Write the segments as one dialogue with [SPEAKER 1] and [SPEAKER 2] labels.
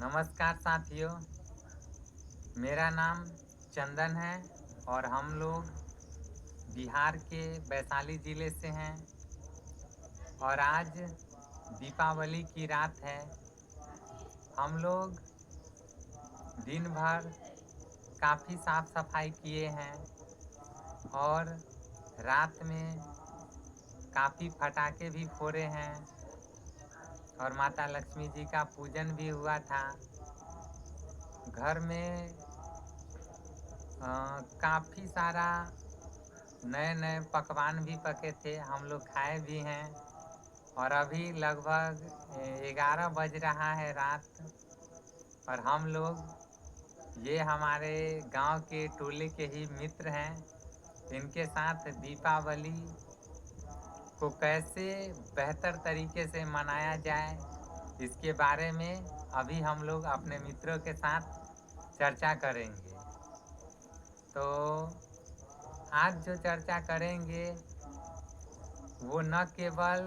[SPEAKER 1] नमस्कार साथियों, मेरा नाम चंदन है और हम लोग बिहार के वैशाली ज़िले से हैं और आज दीपावली की रात है। हम लोग दिन भर काफ़ी साफ सफाई किए हैं और रात में काफ़ी पटाखे भी फोड़े हैं और माता लक्ष्मी जी का पूजन भी हुआ था। घर में काफ़ी सारा नए नए पकवान भी पके थे, हम लोग खाए भी हैं और अभी लगभग 11 बज रहा है रात। और हम लोग ये हमारे गांव के टोले के ही मित्र हैं, इनके साथ दीपावली को कैसे बेहतर तरीके से मनाया जाए इसके बारे में अभी हम लोग अपने मित्रों के साथ चर्चा करेंगे। तो आज जो चर्चा करेंगे वो न केवल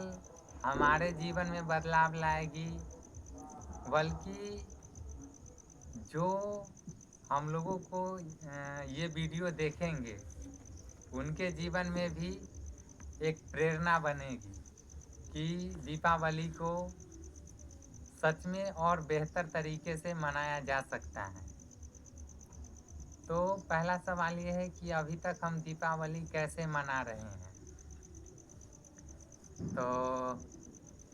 [SPEAKER 1] हमारे जीवन में बदलाव लाएगी, बल्कि जो हम लोगों को ये वीडियो देखेंगे उनके जीवन में भी एक प्रेरणा बनेगी कि दीपावली को सच में और बेहतर तरीके से मनाया जा सकता है। तो पहला सवाल ये है कि अभी तक हम दीपावली कैसे मना रहे हैं। तो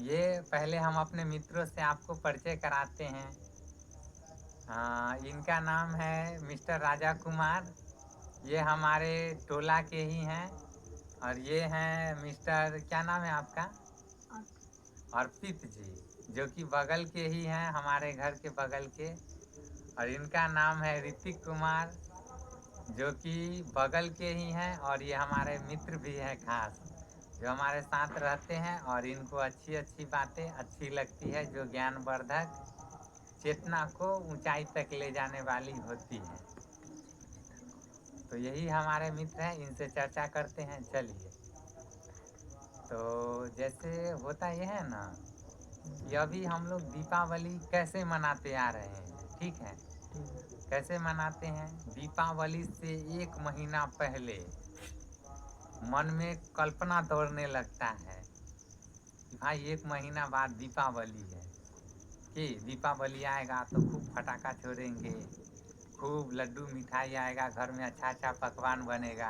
[SPEAKER 1] ये पहले हम अपने मित्रों से आपको परिचय कराते हैं। इनका नाम है मिस्टर राजा कुमार, ये हमारे टोला के ही हैं। और ये हैं मिस्टर, क्या नाम है आपका? अर्पित जी, जो कि बगल के ही हैं, हमारे घर के बगल के। और इनका नाम है ऋतिक कुमार, जो कि बगल के ही हैं और ये हमारे मित्र भी हैं खास, जो हमारे साथ रहते हैं और इनको अच्छी अच्छी बातें अच्छी लगती है जो ज्ञानवर्धक चेतना को ऊंचाई तक ले जाने वाली होती है। तो यही हमारे मित्र हैं, इनसे चर्चा करते हैं। चलिए, तो जैसे होता ये है ना कि अभी हम लोग दीपावली कैसे मनाते आ रहे हैं, ठीक है? कैसे मनाते हैं? दीपावली से एक महीना पहले मन में कल्पना दौड़ने लगता है कि भाई एक महीना बाद दीपावली है, कि दीपावली आएगा तो खूब फटाखा छोड़ेंगे, खूब लड्डू मिठाई आएगा, घर में अच्छा अच्छा पकवान बनेगा,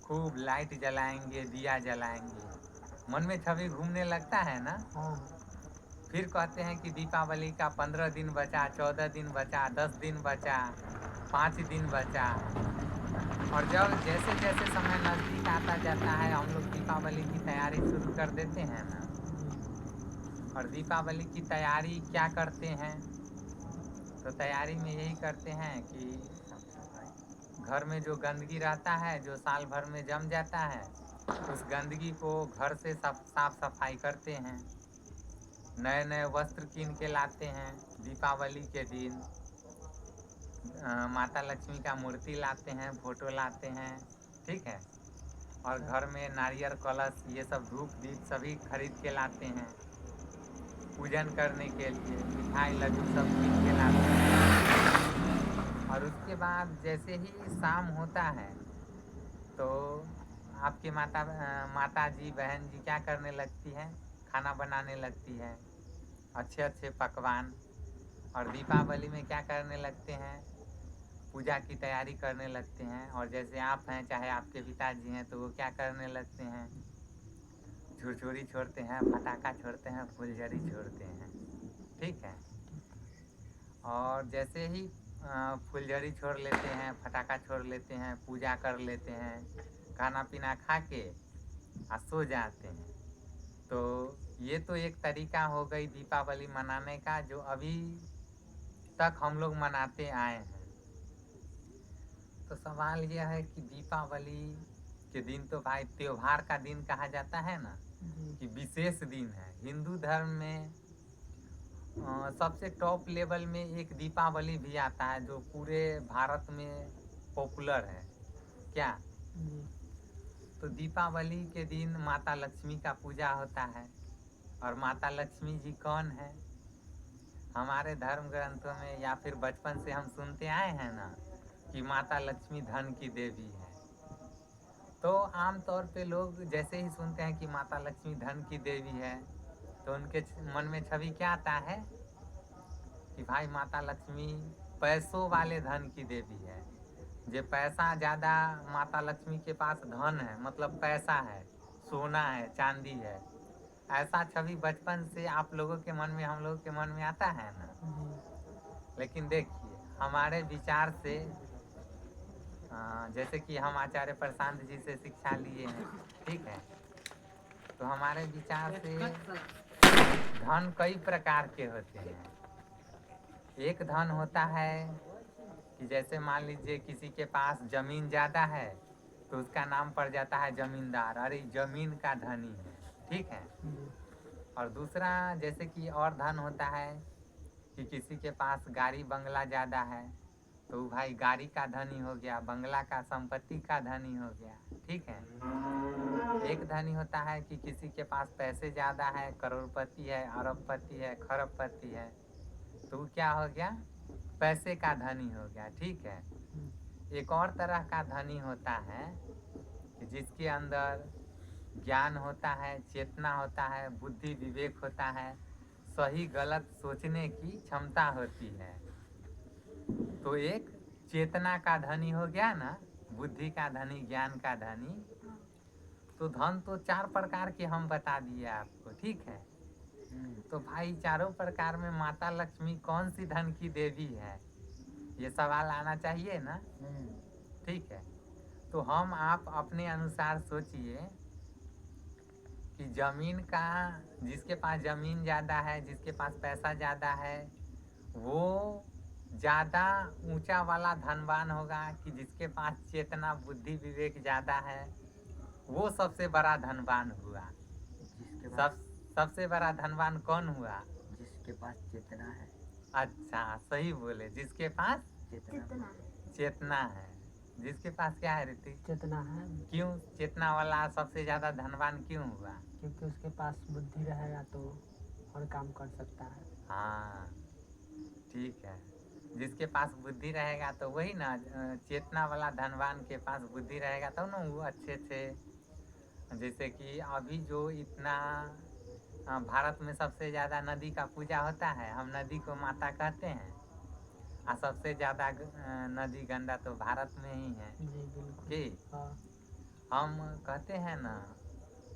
[SPEAKER 1] खूब लाइट जलाएंगे, दिया जलाएंगे। मन में छवि घूमने लगता है ना। फिर कहते हैं कि दीपावली का 15 दिन बचा, 14 दिन बचा, 10 दिन बचा, 5 दिन बचा। और जब जैसे जैसे समय नज़दीक आता जाता है हम लोग दीपावली की तैयारी शुरू कर देते हैं ना। और दीपावली की तैयारी क्या करते हैं? तो तैयारी में यही करते हैं कि घर में जो गंदगी रहता है, जो साल भर में जम जाता है, उस गंदगी को घर से साफ सफाई करते हैं। नए नए वस्त्र कीन के लाते हैं दीपावली के दिन। माता लक्ष्मी का मूर्ति लाते हैं, फोटो लाते हैं, ठीक है? और घर में नारियल कलश ये सब धूप दीप सभी खरीद के लाते हैं पूजन करने के लिए। मिठाई लड्डू सब कीन के लाते हैं। और उसके बाद जैसे ही शाम होता है तो आपकी माता जी बहन जी क्या करने लगती हैं? खाना बनाने लगती है, अच्छे अच्छे पकवान। और दीपावली में क्या करने लगते हैं? पूजा की तैयारी करने लगते हैं। और जैसे आप हैं, चाहे आपके पिताजी हैं, तो वो क्या करने लगते हैं? छुरछुरी छोड़ते हैं, पटाखा छोड़ते हैं, फुलझड़ी छोड़ते हैं, ठीक है? और जैसे ही फुलझड़ी छोड़ लेते हैं, पटाखा छोड़ लेते हैं, पूजा कर लेते हैं, खाना पीना खा के सो जाते हैं। तो ये तो एक तरीका हो गई दीपावली मनाने का, जो अभी तक हम लोग मनाते आए हैं। तो सवाल यह है कि दीपावली के दिन तो भाई त्योहार का दिन कहा जाता है ना, कि विशेष दिन है। हिंदू धर्म में सबसे टॉप लेवल में एक दीपावली भी आता है जो पूरे भारत में पॉपुलर है। क्या? तो दीपावली के दिन माता लक्ष्मी का पूजा होता है। और माता लक्ष्मी जी कौन है? हमारे धर्म ग्रंथों में या फिर बचपन से हम सुनते आए हैं ना कि माता लक्ष्मी धन की देवी है। तो आम तौर पे लोग जैसे ही सुनते हैं कि माता लक्ष्मी धन की देवी है तो उनके मन में छवि क्या आता है कि भाई माता लक्ष्मी पैसों वाले धन की देवी है। जो पैसा ज़्यादा माता लक्ष्मी के पास धन है, मतलब पैसा है, सोना है, चांदी है, ऐसा छवि बचपन से आप लोगों के मन में, हम लोगों के मन में आता है ना। लेकिन देखिए हमारे विचार से जैसे कि हम आचार्य प्रशांत जी से शिक्षा लिए हैं, ठीक है, तो हमारे विचार से धन कई प्रकार के होते हैं। एक धन होता है कि जैसे मान लीजिए किसी के पास जमीन ज़्यादा है तो उसका नाम पड़ जाता है जमींदार, अरे जमीन का धनी है, ठीक है। और दूसरा जैसे कि और धन होता है कि किसी के पास गाड़ी बंगला ज़्यादा है तो भाई गाड़ी का धनी हो गया, बंगला का, संपत्ति का धनी हो गया, ठीक है। एक धनी होता है कि किसी के पास पैसे ज़्यादा है, करोड़पति है, अरबपति है, खरबपति है, तो वो क्या हो गया, पैसे का धनी हो गया, ठीक है। एक और तरह का धनी होता है कि जिसके अंदर ज्ञान होता है, चेतना होता है, बुद्धि विवेक होता है, सही गलत सोचने की क्षमता होती है। तो एक चेतना का धनी हो गया ना, बुद्धि का धनी, ज्ञान का धनी। तो धन तो 4 प्रकार के हम बता दिए आपको, ठीक है। तो भाई चारों प्रकार में माता लक्ष्मी कौन सी धन की देवी है, ये सवाल आना चाहिए ना, ठीक है। तो हम आप अपने अनुसार सोचिए कि जमीन का, जिसके पास जमीन ज़्यादा है, जिसके पास पैसा ज़्यादा है, वो ज़्यादा ऊंचा वाला धनवान होगा कि जिसके पास चेतना बुद्धि विवेक ज़्यादा है, वो सबसे बड़ा धनवान हुआ। सबसे बड़ा धनवान कौन हुआ,
[SPEAKER 2] जिसके पास चेतना है।
[SPEAKER 1] अच्छा सही बोले, जिसके पास चेतना है। जिसके पास क्या है ऋतिक,
[SPEAKER 2] चेतना है।
[SPEAKER 1] क्यों चेतना वाला सबसे ज्यादा धनवान क्यों हुआ,
[SPEAKER 2] क्योंकि उसके पास बुद्धि रहेगा तो हर काम कर सकता है।
[SPEAKER 1] हाँ ठीक है, जिसके पास बुद्धि रहेगा तो वही ना, चेतना वाला धनवान के पास बुद्धि रहेगा तब ना वो अच्छे से, जैसे कि अभी जो इतना भारत में सबसे ज़्यादा नदी का पूजा होता है, हम नदी को माता कहते हैं, और सबसे ज़्यादा नदी गंदा तो भारत में ही है
[SPEAKER 2] जी बिल्कुल।
[SPEAKER 1] कि
[SPEAKER 2] हाँ।
[SPEAKER 1] हम कहते हैं ना,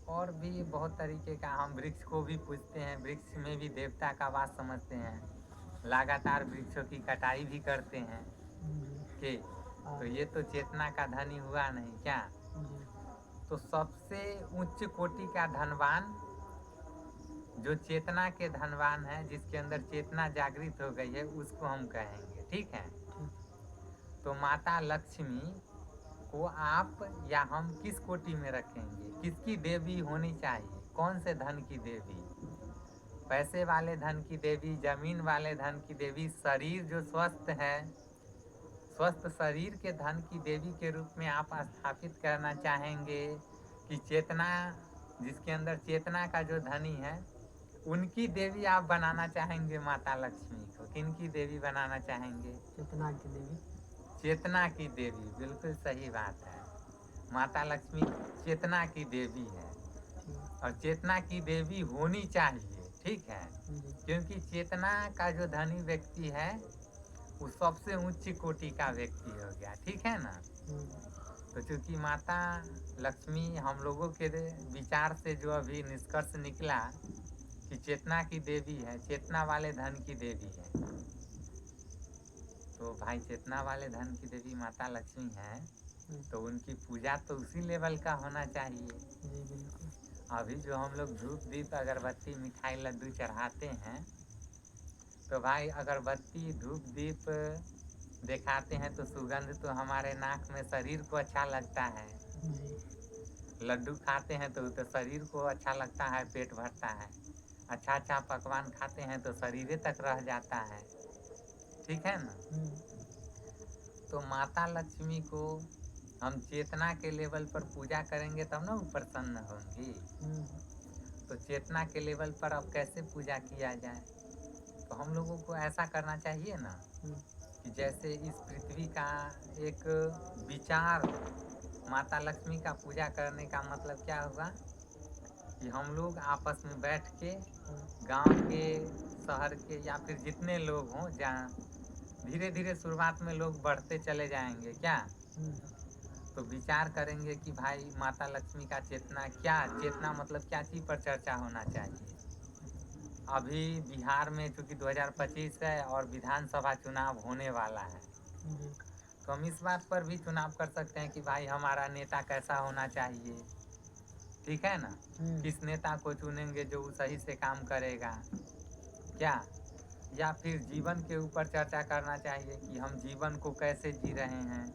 [SPEAKER 1] और भी बहुत तरीके का, हम वृक्ष को भी पूजते हैं, वृक्ष में भी देवता का वास समझते हैं, लगातार वृक्षों की कटाई भी करते हैं कि, तो ये तो चेतना का धनी हुआ नहीं क्या। तो सबसे उच्च कोटि का धनवान जो चेतना के धनवान है, जिसके अंदर चेतना जागृत हो गई है, उसको हम कहेंगे, ठीक है। तो माता लक्ष्मी को आप या हम किस कोटि में रखेंगे, किसकी देवी होनी चाहिए, कौन से धन की देवी, पैसे वाले धन की देवी, जमीन वाले धन की देवी, शरीर जो स्वस्थ है, स्वस्थ शरीर के धन की देवी के रूप में आप स्थापित करना चाहेंगे कि चेतना, जिसके अंदर चेतना का जो धनी है उनकी देवी आप बनाना चाहेंगे माता लक्ष्मी को, किनकी देवी बनाना चाहेंगे,
[SPEAKER 2] चेतना की देवी।
[SPEAKER 1] चेतना की देवी, बिल्कुल सही बात है। माता लक्ष्मी चेतना की देवी है और चेतना की देवी होनी चाहिए, ठीक है, क्योंकि चेतना का जो धनी व्यक्ति है वो सबसे उच्च कोटि का व्यक्ति हो गया, ठीक है ना। तो चूंकि माता लक्ष्मी हम लोगों के विचार से जो अभी निष्कर्ष निकला कि चेतना की देवी है, चेतना वाले धन की देवी है, तो भाई चेतना वाले धन की देवी माता लक्ष्मी है, तो उनकी पूजा तो उसी लेवल का होना चाहिए। अभी जो हम लोग धूप दीप अगरबत्ती मिठाई लड्डू चढ़ाते हैं, तो भाई अगरबत्ती धूप दीप दिखाते हैं तो सुगंध तो हमारे नाक में शरीर को अच्छा लगता है, लड्डू खाते हैं तो शरीर को अच्छा लगता है, पेट भरता है, अच्छा अच्छा पकवान खाते हैं तो शरीर तक रह जाता है, ठीक है ना। तो माता लक्ष्मी को हम चेतना के लेवल पर पूजा करेंगे तब ना वो प्रसन्न होंगी। तो चेतना के लेवल पर अब कैसे पूजा किया जाए, तो हम लोगों को ऐसा करना चाहिए ना कि जैसे इस पृथ्वी का एक विचार, माता लक्ष्मी का पूजा करने का मतलब क्या हुआ कि हम लोग आपस में बैठ के गांव के, शहर के या फिर जितने लोग हों, जहाँ धीरे धीरे शुरुआत में लोग बढ़ते चले जाएंगे क्या, तो विचार करेंगे कि भाई माता लक्ष्मी का चेतना क्या, चेतना मतलब क्या चीज़ पर चर्चा होना चाहिए। अभी बिहार में चूंकि 2025 है और विधानसभा चुनाव होने वाला है, तो हम इस बात पर भी चुनाव कर सकते हैं कि भाई हमारा नेता कैसा होना चाहिए, ठीक है ना। किस नेता को चुनेंगे जो सही से काम करेगा क्या, या फिर जीवन के ऊपर चर्चा करना चाहिए कि हम जीवन को कैसे जी रहे हैं,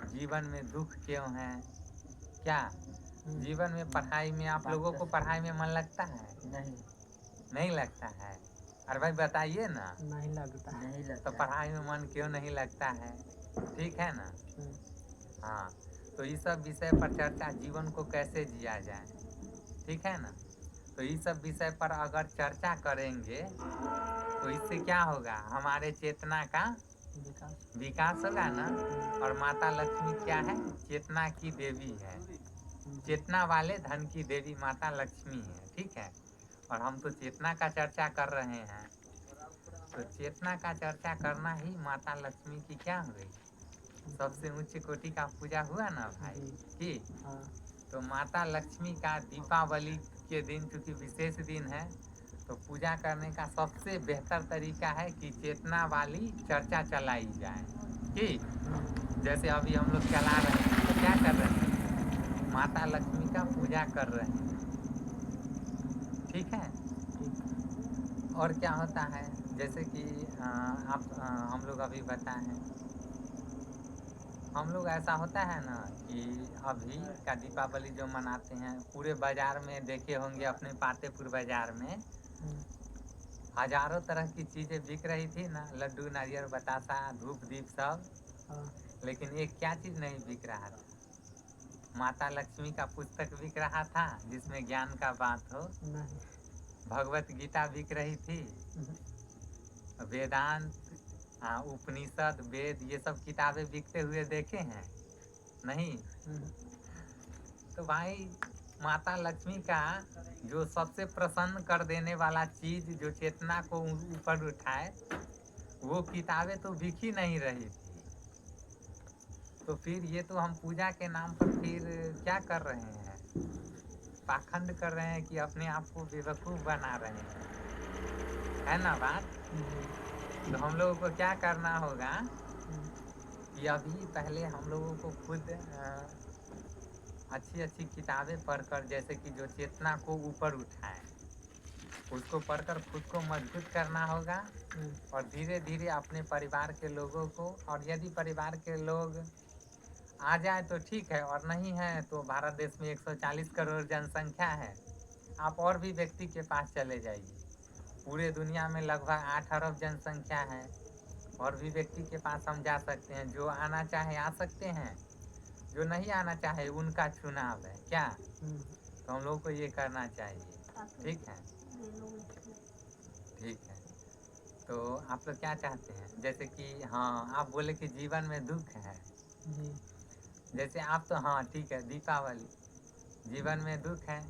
[SPEAKER 1] जीवन में दुख क्यों है क्या, जीवन में पढ़ाई में आप लोगों को पढ़ाई में मन लगता है? नहीं लगता है। अरे भाई बताइए ना,
[SPEAKER 2] नहीं लगता है।
[SPEAKER 1] तो पढ़ाई में मन क्यों नहीं लगता है, ठीक है ना। हाँ, तो इस सब विषय पर चर्चा, जीवन को कैसे जिया जाए, ठीक है ना। तो इस सब विषय पर अगर चर्चा करेंगे तो इससे क्या होगा, हमारे चेतना का विकास होगा ना। और माता लक्ष्मी क्या है, चेतना की देवी है, चेतना वाले धन की देवी माता लक्ष्मी है, ठीक है। और हम तो चेतना का चर्चा कर रहे हैं, तो चेतना का चर्चा करना ही माता लक्ष्मी की क्या हुई, सबसे उच्च कोटि का पूजा हुआ ना भाई कि। तो माता लक्ष्मी का दीपावली के दिन चूंकि विशेष दिन है, तो पूजा करने का सबसे बेहतर तरीका है कि चेतना वाली चर्चा चलाई जाए कि जैसे अभी हम लोग चला रहे हैं, तो क्या कर रहे हैं, माता लक्ष्मी का पूजा कर रहे हैं, ठीक है। और क्या होता है, जैसे कि हम लोग अभी बताएं, हम लोग ऐसा होता है ना कि अभी का दीपावली जो मनाते हैं, पूरे बाजार में देखे होंगे, अपने पातेपुर बाजार में हजारों तरह की चीज़ें बिक रही थी ना, लड्डू, नारियल, बतासा, धूप दीप सब, लेकिन एक क्या चीज़ नहीं बिक रहा था, माता लक्ष्मी का पुस्तक बिक रहा था जिसमें ज्ञान का बात हो, भगवत गीता बिक रही थी, वेदांत, उपनिषद, वेद, ये सब किताबें बिकते हुए देखे हैं नहीं। तो भाई माता लक्ष्मी का जो सबसे प्रसन्न कर देने वाला चीज, जो चेतना को ऊपर उठाए, वो किताबें तो बिक ही नहीं रही थी। तो फिर ये तो हम पूजा के नाम पर फिर क्या कर रहे हैं, पाखंड कर रहे हैं कि अपने आप को बेवकूफ़ बना रहे हैं, है ना बात। तो हम लोगों को क्या करना होगा कि अभी पहले हम लोगों को खुद अच्छी अच्छी किताबें पढ़कर, जैसे कि जो चेतना को ऊपर उठाए, उसको पढ़कर खुद को मजबूत करना होगा। और धीरे धीरे अपने परिवार के लोगों को, और यदि परिवार के लोग आ जाए तो ठीक है, और नहीं है तो भारत देश में 140 करोड़ जनसंख्या है, आप और भी व्यक्ति के पास चले जाइए, पूरे दुनिया में लगभग 8 अरब जनसंख्या है, और भी व्यक्ति के पास हम जा सकते हैं, जो आना चाहे आ सकते हैं, जो नहीं आना चाहे उनका चुनाव है क्या। तो हम लोग को ये करना चाहिए, ठीक है, ठीक है। तो आप लोग क्या चाहते हैं, जैसे कि हाँ आप बोले कि जीवन में दुख है, जैसे आप तो हाँ ठीक है, दीपावली, जीवन में दुख है,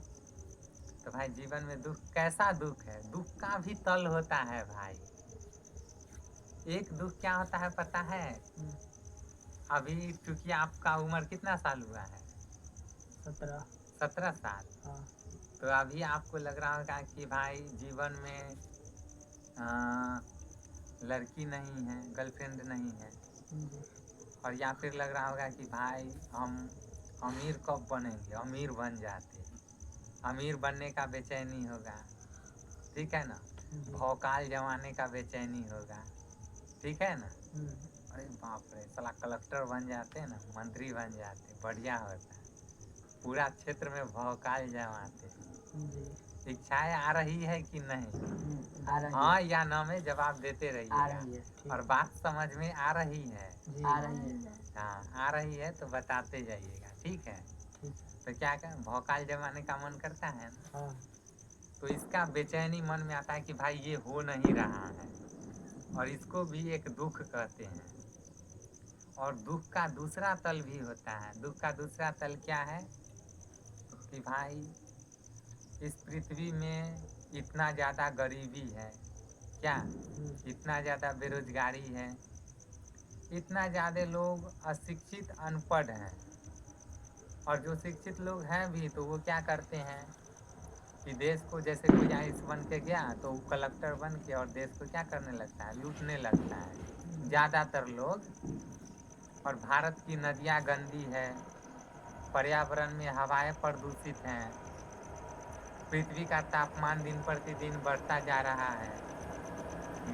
[SPEAKER 1] तो भाई जीवन में दुख, कैसा दुख है, दुख का भी तल होता है भाई। एक दुख क्या होता है पता है, अभी चूंकि आपका उम्र कितना साल हुआ है, 17 साल, तो अभी आपको लग रहा होगा कि भाई जीवन में लड़की नहीं है, गर्लफ्रेंड नहीं है, और या फिर लग रहा होगा कि भाई हम अमीर कब बनेंगे, अमीर बन जाते, अमीर बनने का बेचैनी होगा, ठीक है ना, भौकाल जमाने का बेचैनी होगा, ठीक है ना। अरे बाप रे, साला कलेक्टर बन जाते ना, मंत्री बन जाते, बढ़िया होता, पूरा क्षेत्र में भौकाल जमाते। इच्छाएं आ रही है कि नहीं, हाँ या ना में जवाब देते रहिएगा, और बात समझ में आ रही है, हाँ आ रही है तो बताते जाइएगा, ठीक है। तो क्या कर, भौकाल जमाने का मन करता है ना, तो तो इसका बेचैनी मन में आता है कि भाई ये हो नहीं रहा है, और इसको भी एक दुख कहते हैं। और दुख का दूसरा तल भी होता है। दुख का दूसरा तल क्या है कि भाई इस पृथ्वी में इतना ज़्यादा गरीबी है, क्या इतना ज़्यादा बेरोजगारी है, इतना ज़्यादा लोग अशिक्षित अनपढ़ हैं। और जो शिक्षित लोग हैं भी तो वो क्या करते हैं कि देश को, जैसे कोई आईएएस बन के गया तो वो कलेक्टर बन के और देश को क्या करने लगता है, लूटने लगता है ज़्यादातर लोग। और भारत की नदियाँ गंदी है, पर्यावरण में हवाएं प्रदूषित हैं, पृथ्वी का तापमान दिन प्रतिदिन बढ़ता जा रहा है,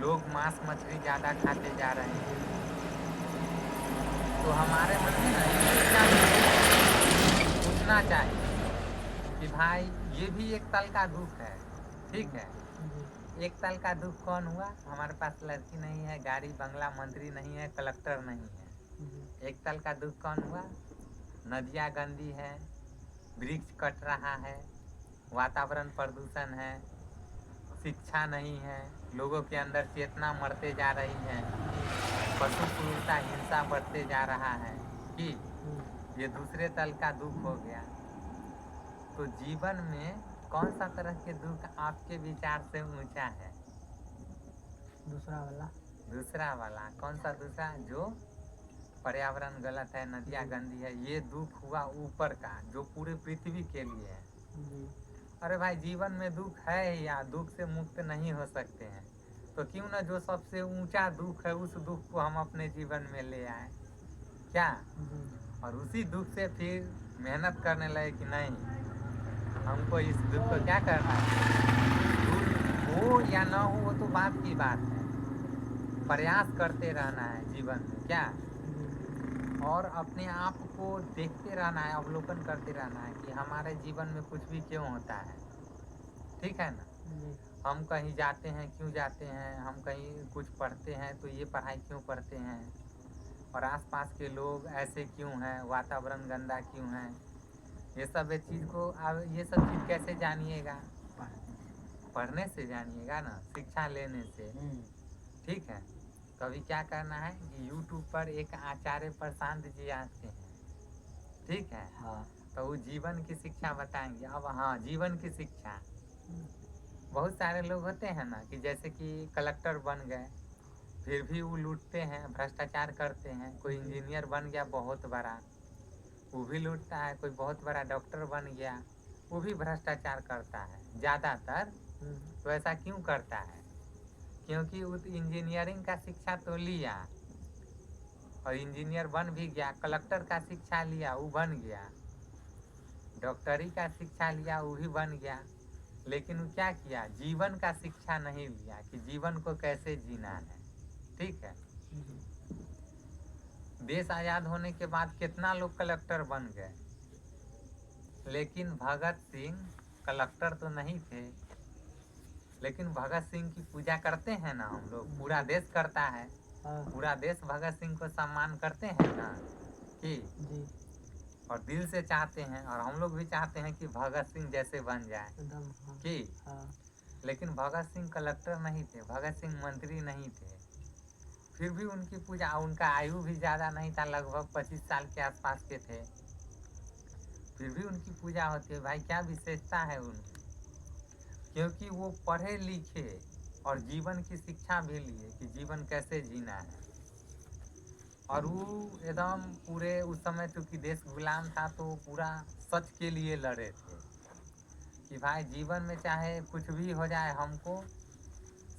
[SPEAKER 1] लोग मांस मछली ज़्यादा खाते जा रहे हैं। तो हमारे मन में ना पूछना चाहिए कि भाई ये भी एक तल का दुख है, ठीक है। एक तल का दुख कौन हुआ, हमारे पास लड़की नहीं है, गाड़ी बंगला, मंत्री नहीं है, कलेक्टर नहीं है। एक तल का दुख कौन हुआ, नदियाँ गंदी है, वृक्ष कट रहा है, वातावरण प्रदूषण है, शिक्षा नहीं है, लोगों के अंदर चेतना मरते जा रही है, पशु क्रूरता हिंसा बढ़ते जा रहा है, कि ये दूसरे तल का दुख हो गया। तो जीवन में कौन सा तरह के दुख आपके विचार से ऊंचा है? दूसरा वाला कौन सा? दूसरा जो पर्यावरण गलत है, नदियाँ गंदी है, ये दुख हुआ ऊपर का जो पूरे पृथ्वी के लिए है। अरे भाई जीवन में दुख है या दुख से मुक्त नहीं हो सकते हैं, तो क्यों ना जो सबसे ऊंचा दुख है उस दुख को हम अपने जीवन में ले आए, क्या? और उसी दुख से फिर मेहनत करने लगे कि नहीं हमको इस दुख को क्या करना है, हो या ना हो वो तो बात की बात है, प्रयास करते रहना है जीवन में, क्या? और अपने आप को देखते रहना है, अवलोकन करते रहना है कि हमारे जीवन में कुछ भी क्यों होता है, ठीक है ना। हम कहीं जाते हैं क्यों जाते हैं, हम कहीं कुछ पढ़ते हैं तो ये पढ़ाई क्यों पढ़ते हैं, और आसपास के लोग ऐसे क्यों हैं, वातावरण गंदा क्यों है, ये सब चीज़ को अब ये सब चीज़ कैसे जानिएगा, पढ़ने से जानिएगा ना, शिक्षा लेने से, ठीक है। तो अभी क्या करना है कि यूट्यूब पर एक आचार्य प्रशांत जी आते हैं, ठीक है। हाँ। तो वो जीवन की शिक्षा बताएंगे। अब हाँ, जीवन की शिक्षा, बहुत सारे लोग होते हैं ना कि जैसे कि कलेक्टर बन गए फिर भी वो लूटते हैं, भ्रष्टाचार करते हैं। कोई इंजीनियर बन गया बहुत बड़ा, वो भी लूटता है। कोई बहुत बड़ा डॉक्टर बन गया, वो भी भ्रष्टाचार करता है ज़्यादातर। तो ऐसा क्यों करता है? क्योंकि वो इंजीनियरिंग का शिक्षा तो लिया और इंजीनियर बन भी गया, कलेक्टर का शिक्षा लिया वो बन गया, डॉक्टरी का शिक्षा लिया वो भी बन गया, लेकिन वो क्या किया, जीवन का शिक्षा नहीं लिया कि जीवन को कैसे जीना है, ठीक है। देश आज़ाद होने के बाद कितना लोग कलेक्टर बन गए, लेकिन भगत सिंह कलेक्टर तो नहीं थे, लेकिन भगत सिंह की पूजा करते हैं ना हम लोग, पूरा देश करता है, पूरा देश भगत सिंह को सम्मान करते हैं ना कि, और दिल से चाहते हैं, और हम लोग भी चाहते हैं कि भगत सिंह जैसे बन जाए कि। लेकिन भगत सिंह कलेक्टर नहीं थे, भगत सिंह मंत्री नहीं थे, फिर भी उनकी पूजा, उनका आयु भी ज़्यादा नहीं था, लगभग 25 साल के आसपास के थे, फिर भी उनकी पूजा होती है। भाई क्या विशेषता है उनकी? क्योंकि वो पढ़े लिखे और जीवन की शिक्षा भी लिए कि जीवन कैसे जीना है। और वो एकदम पूरे उस समय चूँकि देश गुलाम था तो वो पूरा सच के लिए लड़े थे कि भाई जीवन में चाहे कुछ भी हो जाए, हमको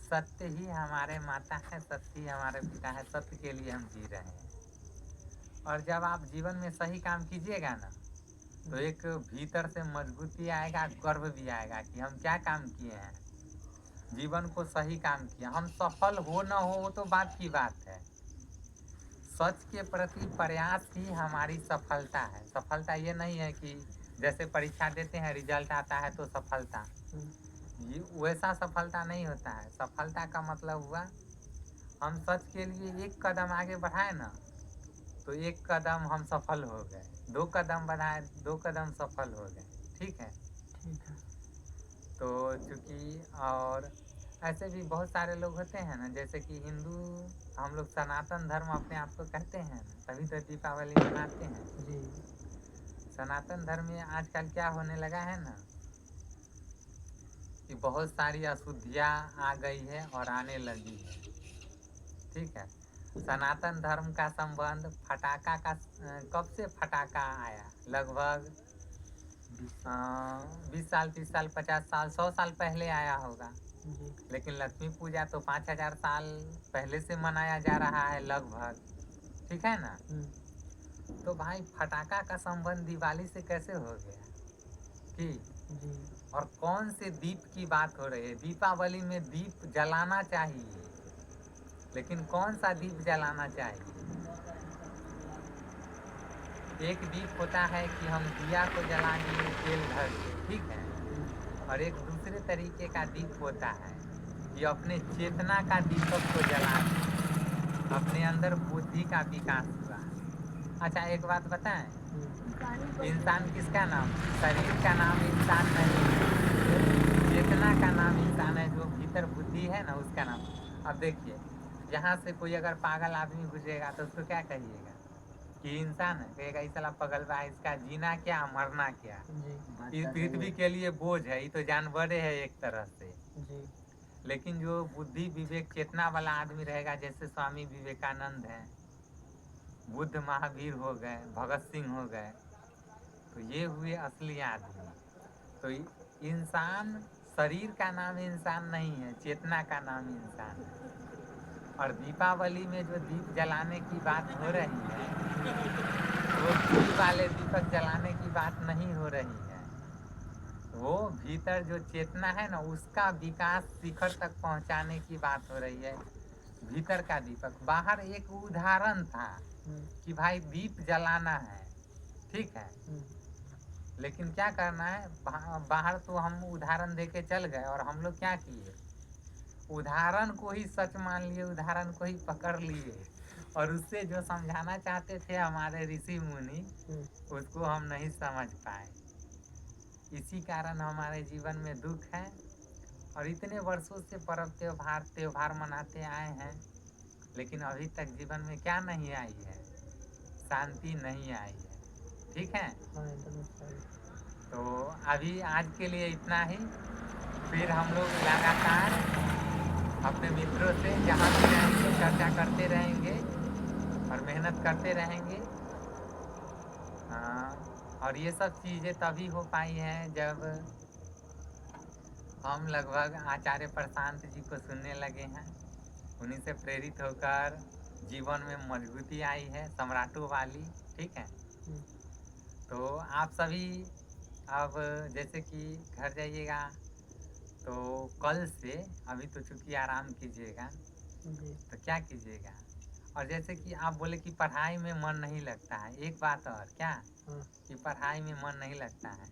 [SPEAKER 1] सत्य ही हमारे माता है, सत्य ही हमारे पिता है, सत्य के लिए हम जी रहे हैं। और जब आप जीवन में सही काम कीजिएगा ना तो एक भीतर से मजबूती आएगा, गर्व भी आएगा कि हम क्या काम किए हैं, जीवन को सही काम किया। हम सफल हो ना हो वो तो बात की बात है, सच के प्रति प्रयास ही हमारी सफलता है। सफलता ये नहीं है कि जैसे परीक्षा देते हैं रिजल्ट आता है तो सफलता, ये वैसा सफलता नहीं होता है। सफलता का मतलब हुआ हम सच के लिए एक कदम आगे बढ़ाए ना तो एक कदम हम सफल हो गए, 2 कदम बढ़ाए 2 कदम सफल हो गए, ठीक है। तो चूँकि और ऐसे भी बहुत सारे लोग होते हैं ना, जैसे कि हिंदू हम लोग सनातन धर्म अपने आप को कहते हैं ना, तभी तो दीपावली मनाते हैं।
[SPEAKER 2] जी।
[SPEAKER 1] सनातन धर्म में आजकल क्या होने लगा है ना कि बहुत सारी अशुद्धियाँ आ गई है और आने लगी है। ठीक है। सनातन धर्म का संबंध फटाका का कब से फटाका आया? लगभग 20 साल, 30 साल, 50 साल, 100 साल पहले आया होगा।
[SPEAKER 2] जी।
[SPEAKER 1] लेकिन लक्ष्मी पूजा तो 5000 साल पहले से मनाया जा रहा है लगभग। ठीक है ना? तो भाई फटाका का संबंध दिवाली से कैसे हो गया कि
[SPEAKER 2] जी।
[SPEAKER 1] और कौन से दीप की बात हो रही है? दीपावली में दीप जलाना चाहिए, लेकिन कौन सा दीप जलाना चाहिए? एक दीप होता है कि हम दिया को जला दिए तेल भर के, ठीक है। और एक दूसरे तरीके का दीप होता है कि अपने चेतना का दीपक को जला दिए, अपने अंदर बुद्धि का विकास हुआ। अच्छा एक बात बताएं, इंसान किसका नाम? शरीर का नाम इंसान नहीं है, चेतना का नाम इंसान है। जो भीतर बुद्धि है ना उसका नाम। अब देखिए, यहाँ से कोई अगर पागल आदमी गुजरेगा तो उसको क्या कहिएगा कि इंसान है? कहेगा इस साला पगल बा, इसका जीना क्या मरना क्या, इस पृथ्वी के लिए बोझ है, ये तो जानवर है एक तरह से।
[SPEAKER 2] जी।
[SPEAKER 1] लेकिन जो बुद्धि विवेक चेतना वाला आदमी रहेगा, जैसे स्वामी विवेकानंद है, बुद्ध महावीर हो गए, भगत सिंह हो गए, तो ये हुए असली आदमी। तो इंसान, शरीर का नाम इंसान नहीं है, चेतना का नाम इंसान है। और दीपावली में जो दीप जलाने की बात हो रही है, वो घी वाले दीपक जलाने की बात नहीं हो रही है। वो भीतर जो चेतना है ना उसका विकास शिखर तक पहुंचाने की बात हो रही है। भीतर का दीपक, बाहर एक उदाहरण था कि भाई दीप जलाना है, ठीक है। लेकिन क्या करना है, बाहर तो हम उदाहरण देके चल गए और हम लोग क्या किए, उदाहरण को ही सच मान लिए, उदाहरण को ही पकड़ लिए और उससे जो समझाना चाहते थे हमारे ऋषि मुनि, उसको हम नहीं समझ पाए। इसी कारण हमारे जीवन में दुख है। और इतने वर्षों से पर्व त्योहार मनाते आए हैं, लेकिन अभी तक जीवन में क्या नहीं आई है? शांति नहीं आई है। ठीक है। तो अभी आज के लिए इतना ही। फिर हम लोग लगातार अपने मित्रों से जहाँ भी रहेंगे चर्चा करते रहेंगे और मेहनत करते रहेंगे। और ये सब चीज़ें तभी हो पाई हैं जब हम लगभग आचार्य प्रशांत जी को सुनने लगे हैं। उन्हीं से प्रेरित होकर जीवन में मजबूती आई है, सम्राटों वाली। ठीक है। तो आप सभी अब जैसे कि घर जाइएगा तो कल से, अभी तो चूँकि आराम कीजिएगा, तो क्या कीजिएगा। और जैसे कि आप बोले कि पढ़ाई में मन नहीं लगता है, एक बात और क्या कि पढ़ाई में मन नहीं लगता है,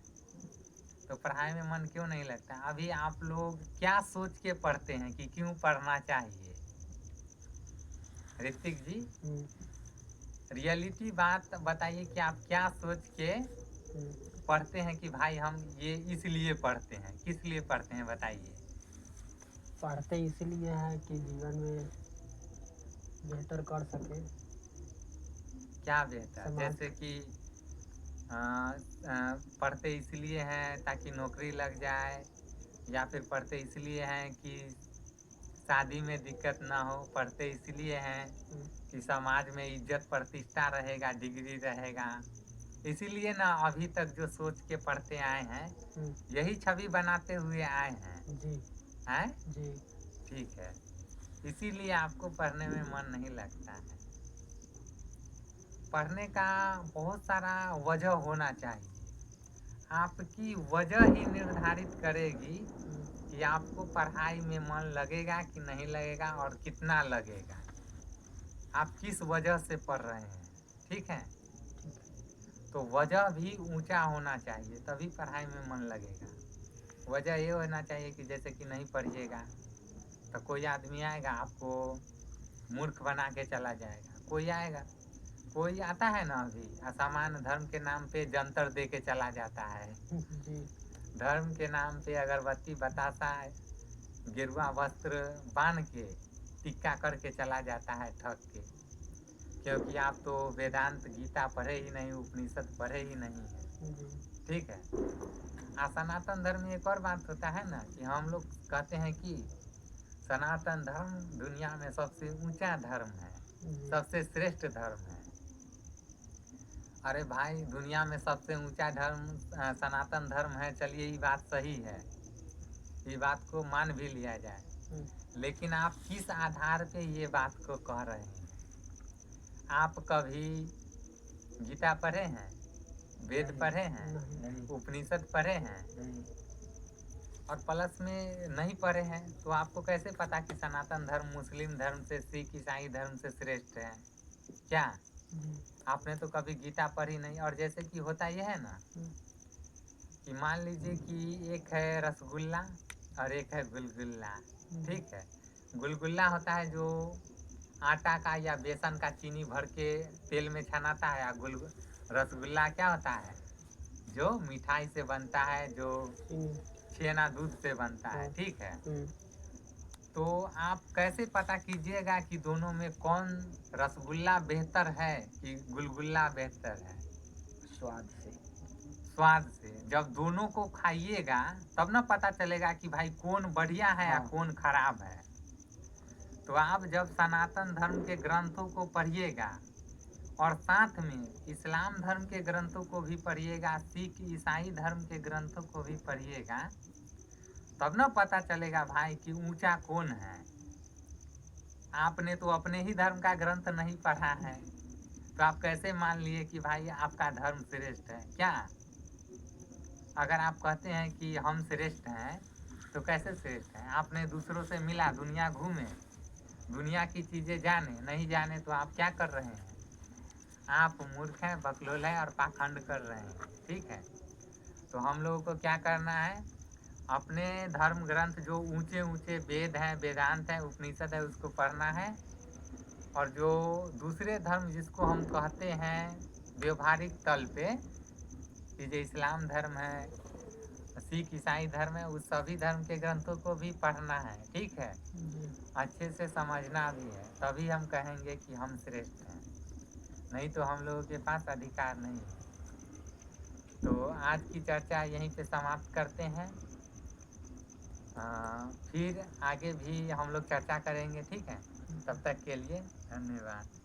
[SPEAKER 1] तो पढ़ाई में मन क्यों नहीं लगता? अभी आप लोग क्या सोच के पढ़ते हैं कि क्यों पढ़ना चाहिए? ऋतिक जी, रियलिटी बात बताइए कि आप क्या सोच के पढ़ते हैं कि भाई हम ये इसलिए पढ़ते हैं, किस लिए पढ़ते हैं बताइए।
[SPEAKER 2] पढ़ते इसलिए है कि जीवन में बेहतर कर सके।
[SPEAKER 1] क्या बेहतर? जैसे कि पढ़ते इसलिए हैं ताकि नौकरी लग जाए, या फिर पढ़ते इसलिए हैं कि शादी में दिक्कत ना हो, पढ़ते इसलिए हैं कि समाज में इज्जत प्रतिष्ठा रहेगा, डिग्री रहेगा, इसीलिए ना अभी तक जो सोच के पढ़ते आए हैं, यही छवि बनाते हुए आए हैं।
[SPEAKER 2] जी।
[SPEAKER 1] हैं?
[SPEAKER 2] जी।
[SPEAKER 1] ठीक है। इसीलिए आपको पढ़ने में मन नहीं लगता है। पढ़ने का बहुत सारा वजह होना चाहिए। आपकी वजह ही निर्धारित करेगी कि आपको पढ़ाई में मन लगेगा कि नहीं लगेगा और कितना लगेगा। आप किस वजह से पढ़ रहे हैं। ठीक है। तो वजह भी ऊंचा होना चाहिए, तभी पढ़ाई में मन लगेगा। वजह ये होना चाहिए कि जैसे कि नहीं पढ़िएगा तो कोई आदमी आएगा आपको मूर्ख बना के चला जाएगा। कोई आएगा, कोई आता है ना अभी असामान्य धर्म के नाम पे जंतर दे के चला जाता है।
[SPEAKER 2] जी।
[SPEAKER 1] धर्म के नाम पे अगरबत्ती बतासा गेरुआ वस्त्र बांध के टिक्का करके चला जाता है ठग के, क्योंकि आप तो वेदांत गीता पढ़े ही नहीं, उपनिषद पढ़े ही नहीं है।
[SPEAKER 2] जी।
[SPEAKER 1] ठीक है। सनातन धर्म में एक और बात होता है ना कि हम लोग कहते हैं कि सनातन धर्म दुनिया में सबसे ऊंचा धर्म है,
[SPEAKER 2] जी।
[SPEAKER 1] सबसे श्रेष्ठ धर्म है। अरे भाई, दुनिया में सबसे ऊंचा धर्म सनातन धर्म है, चलिए ये बात सही है, ये बात को मान भी लिया जाए। लेकिन आप किस आधार पे ये बात को कह रहे हैं? आप कभी गीता पढ़े हैं, वेद पढ़े हैं, उपनिषद पढ़े हैं? और प्लस में नहीं पढ़े हैं तो आपको कैसे पता कि सनातन धर्म मुस्लिम धर्म से, सिख ईसाई धर्म से श्रेष्ठ है? क्या आपने तो कभी गीता पढ़ी नहीं? और जैसे कि होता यह है ना कि मान लीजिए कि एक है रसगुल्ला और एक है गुलगुल्ला। ठीक है। गुलगुल्ला होता है जो आटा का या बेसन का चीनी भर के तेल में छनाता है, और रसगुल्ला क्या होता है जो मिठाई से बनता है, जो छेना दूध से बनता है। ठीक है। तो आप कैसे पता कीजिएगा कि दोनों में कौन, रसगुल्ला बेहतर है कि गुलगुल्ला बेहतर है?
[SPEAKER 2] स्वाद से।
[SPEAKER 1] स्वाद से। जब दोनों को खाइएगा तब ना पता चलेगा कि भाई कौन बढ़िया है या कौन खराब है। तो आप जब सनातन धर्म के ग्रंथों को पढ़िएगा और साथ में इस्लाम धर्म के ग्रंथों को भी पढ़िएगा, सिख ईसाई धर्म के ग्रंथों को भी पढ़िएगा, तब ना पता चलेगा भाई कि ऊंचा कौन है। आपने तो अपने ही धर्म का ग्रंथ नहीं पढ़ा है, तो आप कैसे मान लिए कि भाई आपका धर्म श्रेष्ठ है? क्या अगर आप कहते हैं कि हम श्रेष्ठ हैं तो कैसे श्रेष्ठ हैं? आपने दूसरों से मिला, दुनिया घूमे, दुनिया की चीज़ें जाने, नहीं जाने तो आप क्या कर रहे हैं? आप मूर्ख हैं, बकलोल हैं और पाखंड कर रहे हैं। ठीक है। तो हम लोगों को क्या करना है? अपने धर्म ग्रंथ जो ऊंचे ऊंचे वेद हैं, वेदांत है, उपनिषद है, उसको पढ़ना है। और जो दूसरे धर्म जिसको हम कहते हैं व्यवहारिक तल पे, कि जो इस्लाम धर्म है, सिख ईसाई धर्म है, उस सभी धर्म के ग्रंथों को भी पढ़ना है। ठीक है। अच्छे से समझना भी है, तभी हम कहेंगे कि हम श्रेष्ठ हैं, नहीं तो हम लोगों के पास अधिकार नहीं है। तो आज की चर्चा यहीं पे समाप्त करते हैं। फिर आगे भी हम लोग चर्चा करेंगे। ठीक है। तब तक के लिए धन्यवाद।